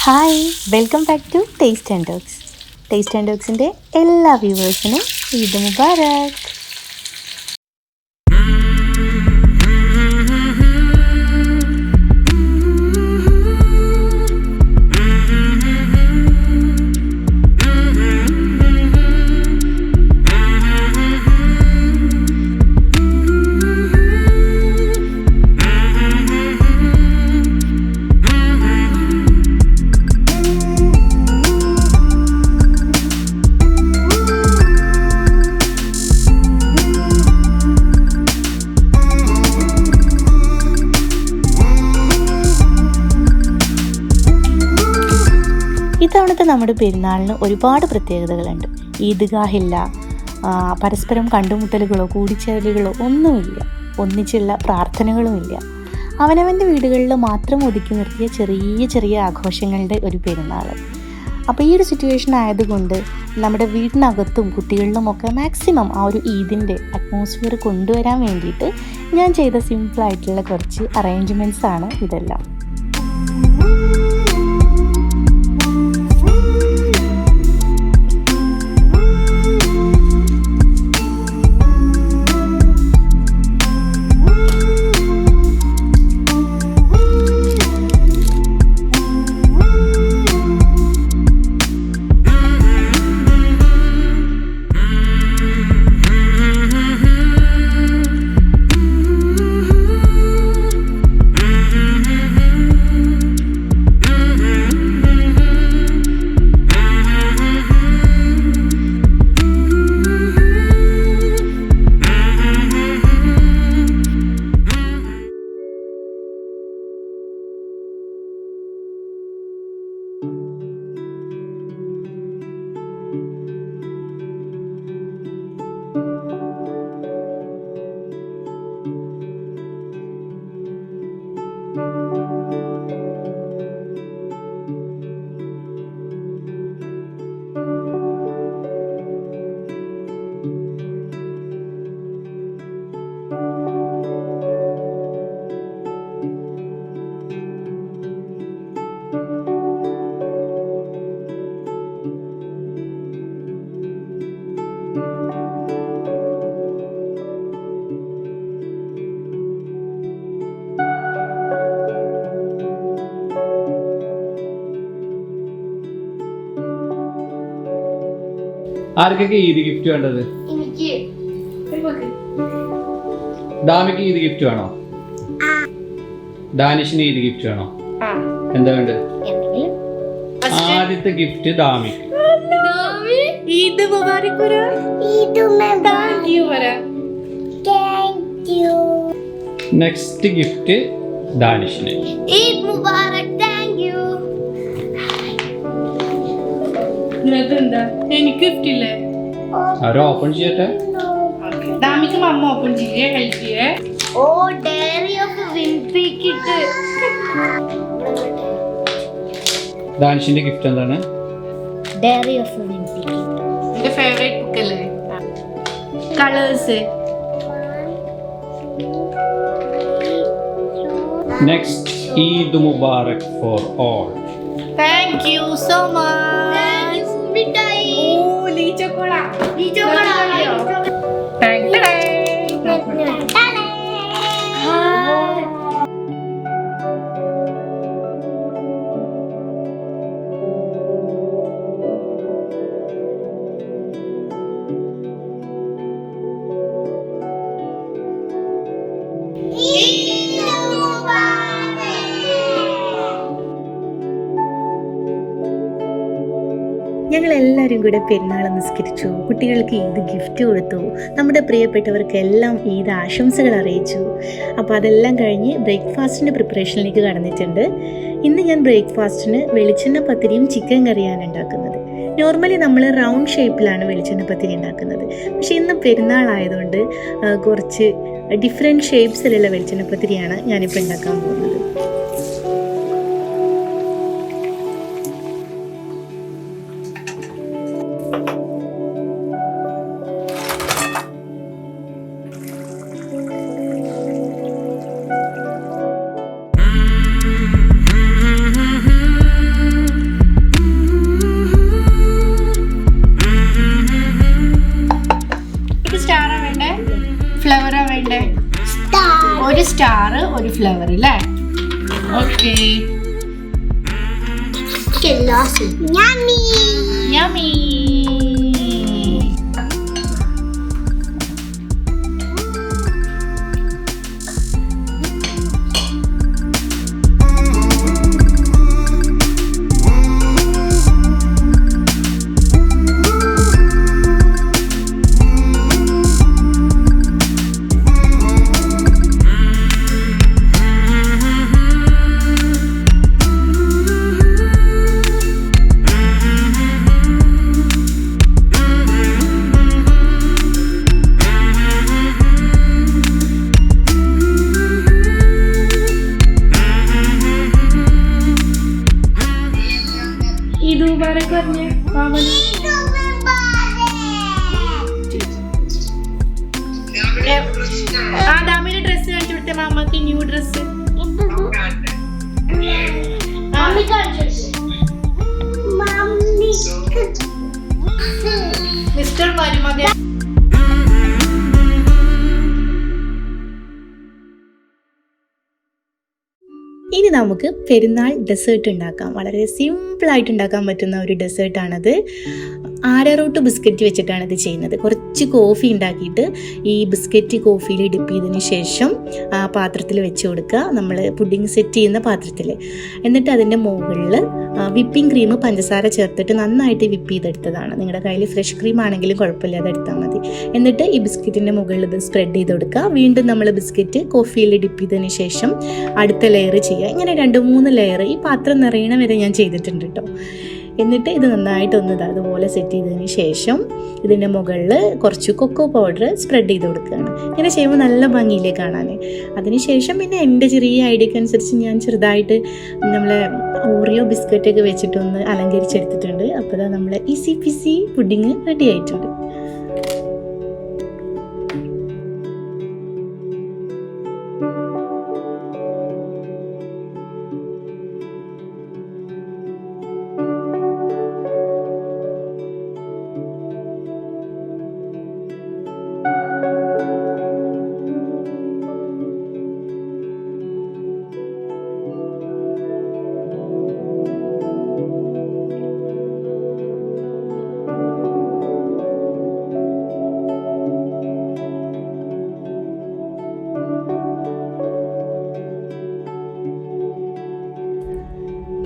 Hi, welcome back to taste and talks. Taste and ടോക്സിൻ്റെ എല്ലാ വ്യൂവേഴ്സിനും ഈദ് മുബാരക്. ഇത്തവണത്തെ നമ്മുടെ പെരുന്നാളിന് ഒരുപാട് പ്രത്യേകതകളുണ്ട്. ഈദ്ഗാഹില്ല, പരസ്പരം കണ്ടുമുട്ടലുകളോ കൂടിച്ചേരലുകളോ ഒന്നുമില്ല, ഒന്നിച്ചുള്ള പ്രാർത്ഥനകളുമില്ല. അവനവൻ്റെ വീടുകളിൽ മാത്രം ഒതുക്കി നിർത്തിയ ചെറിയ ചെറിയ ആഘോഷങ്ങളുടെ ഒരു പെരുന്നാൾ. അപ്പോൾ ഈ ഒരു സിറ്റുവേഷൻ ആയതുകൊണ്ട് നമ്മുടെ വീടിനകത്തും കുട്ടികളിലുമൊക്കെ മാക്സിമം ആ ഒരു ഈദിൻ്റെ അറ്റ്മോസ്ഫിയർ കൊണ്ടുവരാൻ വേണ്ടിയിട്ട് ഞാൻ ചെയ്ത സിമ്പിളായിട്ടുള്ള കുറച്ച് അറേഞ്ച്മെൻറ്റ്സ് ആണ് ഇതെല്ലാം. ആർക്കൊക്കെ ഈദ് ഗിഫ്റ്റ് വേണ്ടത്? ഡാമിക്ക് ഈദ് ഗിഫ്റ്റ് വേണോ? ഡാനിഷിന് ഈദ് ഗിഫ്റ്റ് വേണോ? എന്താ വേണ്ടത്? ആദ്യത്തെ ഗിഫ്റ്റ് ദാമിക്ക്. ഈദ് മുബാരക്. നെക്സ്റ്റ് ഗിഫ്റ്റ് ദാനിഷിന്. ഈദ് മുബാരക്. എനിക്ക് ഗിഫ്റ്റ് ഇല്ലേ? ആരോ ഓപ്പൺ ചെയ്യട്ടെ. ഡാമിക്ക് മമ്മ ഓപ്പൺ ചെയ്യേ, ഹെൽപ്പ് ചെയ്യേ. ഓ, ഡയറി ഓഫ് വിൻപി കിട്ട്. ദാനിഷിന്റെ ഗിഫ്റ്റ് എന്താണ്? ഡയറി ഓഫ് വിൻപി കിട്ട്. എന്റെ ഫേവറേറ്റ് ബുക്ക് അല്ലേ? Colours. Next Eid Mubarak for all. Thank you so much. മിഠായി. ഓ, ലീച്ചോക്കോള. ഞങ്ങളെല്ലാവരും കൂടെ പെരുന്നാൾ നിസ്കരിച്ചു, കുട്ടികൾക്ക് ഈദ് ഗിഫ്റ്റ് കൊടുത്തു, നമ്മുടെ പ്രിയപ്പെട്ടവർക്കെല്ലാം ഈദ് ആശംസകൾ അറിയിച്ചു. അപ്പോൾ അതെല്ലാം കഴിഞ്ഞ് ബ്രേക്ക്ഫാസ്റ്റിൻ്റെ പ്രിപ്പറേഷനിലേക്ക് കടന്നിട്ടുണ്ട്. ഇന്ന് ഞാൻ ബ്രേക്ക്ഫാസ്റ്റിന് വെളിച്ചെണ്ണ പത്തിരിയും ചിക്കൻ കറിയാണ് ഉണ്ടാക്കുന്നത്. നോർമലി നമ്മൾ റൗണ്ട് ഷേപ്പിലാണ് വെളിച്ചെണ്ണ പത്തിരി ഉണ്ടാക്കുന്നത്. പക്ഷേ ഇന്ന് പെരുന്നാളായതുകൊണ്ട് കുറച്ച് ഡിഫറെൻറ്റ് ഷേപ്സിലുള്ള വെളിച്ചെണ്ണ പത്തിരിയാണ് ഞാനിപ്പോൾ ഉണ്ടാക്കാൻ പോകുന്നത്. ഫ്ലേവർ അല്ലേ? Okay. Yummy. Yummy. Eid Mubarak പറഞ്ഞേ മാമന്. ആ ദാമിന്റെ ഡ്രസ് കാണിച്ചു കൊടുത്തേ മാമക്ക്, ന്യൂ ഡ്രസ്. മിസ്റ്റർ മരുമകൻ. ഇനി നമുക്ക് പെരുന്നാൾ ഡെസേർട്ട് ഉണ്ടാക്കാം. വളരെ സിമ്പിളായിട്ട് ഉണ്ടാക്കാൻ പറ്റുന്ന ഒരു ഡെസേർട്ടാണത്. ആരോറൂട്ട് ബിസ്ക്കറ്റ് വെച്ചിട്ടാണ് ഇത് ചെയ്യുന്നത്. കുറച്ച് കോഫി ഉണ്ടാക്കിയിട്ട് ഈ ബിസ്ക്കറ്റ് കോഫിയിൽ ഡിപ്പ് ചെയ്തതിന് ശേഷം ആ പാത്രത്തിൽ വെച്ച് കൊടുക്കുക, നമ്മൾ പുഡിങ് സെറ്റ് ചെയ്യുന്ന പാത്രത്തിൽ. എന്നിട്ട് അതിൻ്റെ മുകളിൽ വിപ്പിംഗ് ക്രീം പഞ്ചസാര ചേർത്തിട്ട് നന്നായിട്ട് വിപ്പ് ചെയ്തെടുത്തതാണ്. നിങ്ങളുടെ കയ്യിൽ ഫ്രഷ് ക്രീം ആണെങ്കിലും കുഴപ്പമില്ല, അതെടുത്താൽ മതി. എന്നിട്ട് ഈ ബിസ്ക്കറ്റിൻ്റെ മുകളിൽ ഇത് സ്പ്രെഡ് ചെയ്ത് കൊടുക്കുക. വീണ്ടും നമ്മൾ ബിസ്ക്കറ്റ് കോഫിയിൽ ഡിപ്പ് ചെയ്തതിന് ശേഷം അടുത്ത ലെയർ ചെയ്യുക. ഇങ്ങനെ 2-3 ലെയർ ഈ പാത്രം നിറയണ വരെ ഞാൻ ചെയ്തിട്ടുണ്ട് കേട്ടോ. എന്നിട്ട് ഇത് നന്നായിട്ടൊന്ന് അതുപോലെ സെറ്റ് ചെയ്തതിന് ശേഷം ഇതിൻ്റെ മുകളിൽ കുറച്ച് കൊക്കോ പൗഡർ സ്പ്രെഡ് ചെയ്ത് കൊടുക്കുകയാണ്. ഇങ്ങനെ ചെയ്യുമ്പോൾ നല്ല ഭംഗിയില്ലേ കാണാൻ. അതിനുശേഷം പിന്നെ എൻ്റെ ചെറിയ ഐഡിയക്ക് അനുസരിച്ച് ഞാൻ ചെറുതായിട്ട് നമ്മളെ ഓറിയോ ബിസ്ക്കറ്റൊക്കെ വെച്ചിട്ടൊന്ന് അലങ്കരിച്ചെടുത്തിട്ടുണ്ട്. അപ്പോൾ ഇതാ നമ്മളെ ഈസി പിസി പുഡിങ് റെഡി ആയിട്ടുണ്ട്.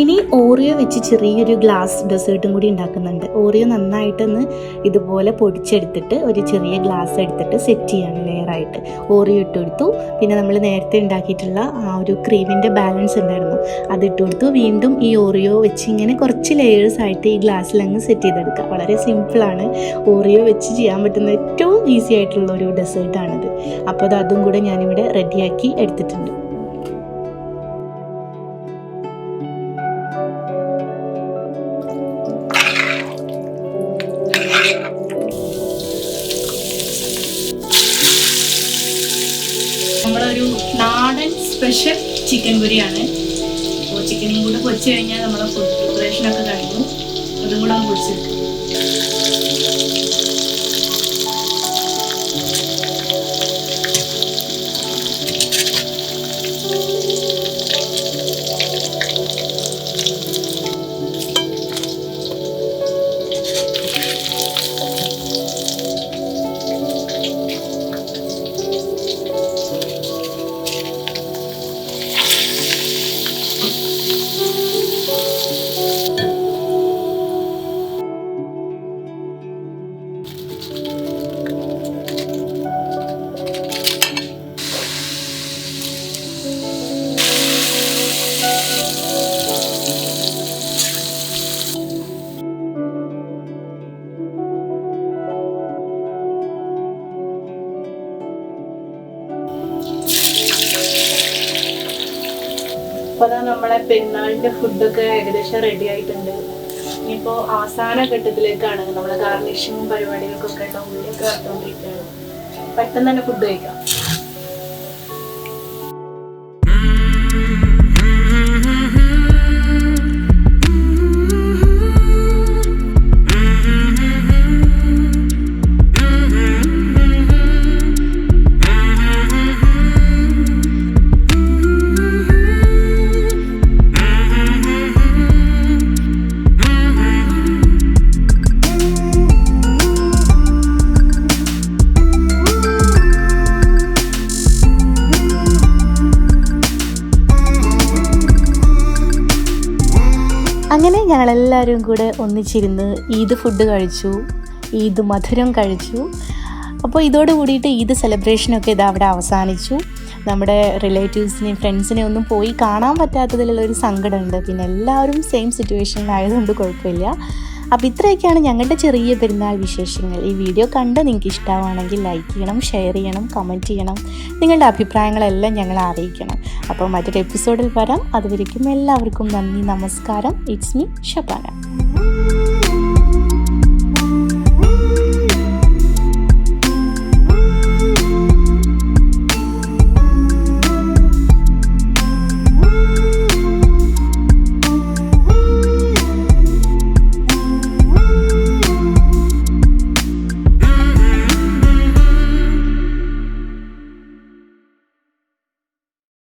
ഇനി ഓറിയോ വെച്ച് ചെറിയൊരു ഗ്ലാസ് ഡെസേർട്ടും കൂടി ഉണ്ടാക്കുന്നുണ്ട്. ഓറിയോ നന്നായിട്ടൊന്ന് ഇതുപോലെ പൊടിച്ചെടുത്തിട്ട് ഒരു ചെറിയ ഗ്ലാസ് എടുത്തിട്ട് സെറ്റ് ചെയ്യാണ് ലെയറായിട്ട്. ഓറിയോ ഇട്ട് കൊടുത്തു, പിന്നെ നമ്മൾ നേരത്തെ ഉണ്ടാക്കിയിട്ടുള്ള ആ ഒരു ക്രീമിൻ്റെ ബാലൻസ് ഉണ്ടായിരുന്നു അതിട്ട് കൊടുത്തു. വീണ്ടും ഈ ഓറിയോ വെച്ച് ഇങ്ങനെ കുറച്ച് ലെയേഴ്സ് ആയിട്ട് ഈ ഗ്ലാസ്സിലങ്ങ് സെറ്റ് ചെയ്തെടുക്കുക. വളരെ സിമ്പിളാണ്. ഓറിയോ വെച്ച് ചെയ്യാൻ പറ്റുന്ന ഏറ്റവും ഈസി ആയിട്ടുള്ള ഒരു ഡെസേർട്ടാണിത്. അപ്പോൾ അതും കൂടെ ഞാനിവിടെ റെഡിയാക്കി എടുത്തിട്ടുണ്ട്. നമ്മളൊരു നാടൻ സ്പെഷ്യൽ ചിക്കൻ കറിയാണ്. അപ്പോൾ ചിക്കനും കൂടെ പൊരിച്ച് കഴിഞ്ഞാൽ നമ്മളെ ഫുഡ് പ്രിപ്പറേഷനൊക്കെ കഴിഞ്ഞു. അതും കൂടെ ഒന്ന് പൊരിച്ചെടുക്കും. അപ്പോൾ അതാ നമ്മളെ പെരുന്നാളിൻ്റെ ഫുഡൊക്കെ ഏകദേശം റെഡി ആയിട്ടുണ്ട്. ഇനിയിപ്പോൾ അവസാന ഘട്ടത്തിലേക്കാണ്. നമ്മളെ ഗാർണിഷിങ്ങും പരിപാടികൾക്കൊക്കെ ഉള്ള ഉള്ളിയൊക്കെ വറുത്തുകൊണ്ടിരിക്കുകയാണ്. പെട്ടെന്ന് തന്നെ ഫുഡ് കഴിക്കാം. അങ്ങനെ ഞങ്ങളെല്ലാവരും കൂടെ ഒന്നിച്ചിരുന്ന് ഈദ് ഫുഡ് കഴിച്ചു, ഈദ് മധുരം കഴിച്ചു. അപ്പോൾ ഇതോട് കൂടിയിട്ട് ഈദ് സെലിബ്രേഷനൊക്കെ ഇത് അവിടെ അവസാനിച്ചു. നമ്മുടെ റിലേറ്റീവ്സിനെയും ഫ്രണ്ട്സിനെയും ഒന്നും പോയി കാണാൻ പറ്റാത്തതിലുള്ളൊരു സങ്കടമുണ്ട്. പിന്നെ എല്ലാവരും സെയിം സിറ്റുവേഷനിലായതുകൊണ്ട് കുഴപ്പമില്ല. അപ്പോൾ ഇത്രയൊക്കെയാണ് ഞങ്ങളുടെ ചെറിയ പെരുന്നാൾ വിശേഷങ്ങൾ. ഈ വീഡിയോ കണ്ട് നിങ്ങൾക്ക് ഇഷ്ടമാണെങ്കിൽ ലൈക്ക് ചെയ്യണം, ഷെയർ ചെയ്യണം, കമൻറ്റ് ചെയ്യണം. നിങ്ങളുടെ അഭിപ്രായങ്ങളെല്ലാം ഞങ്ങളെ അറിയിക്കണം. അപ്പോൾ മറ്റൊരു എപ്പിസോഡിൽ വരാം. അതുവരേക്കും എല്ലാവർക്കും നന്ദി, നമസ്കാരം. It's me Shabana.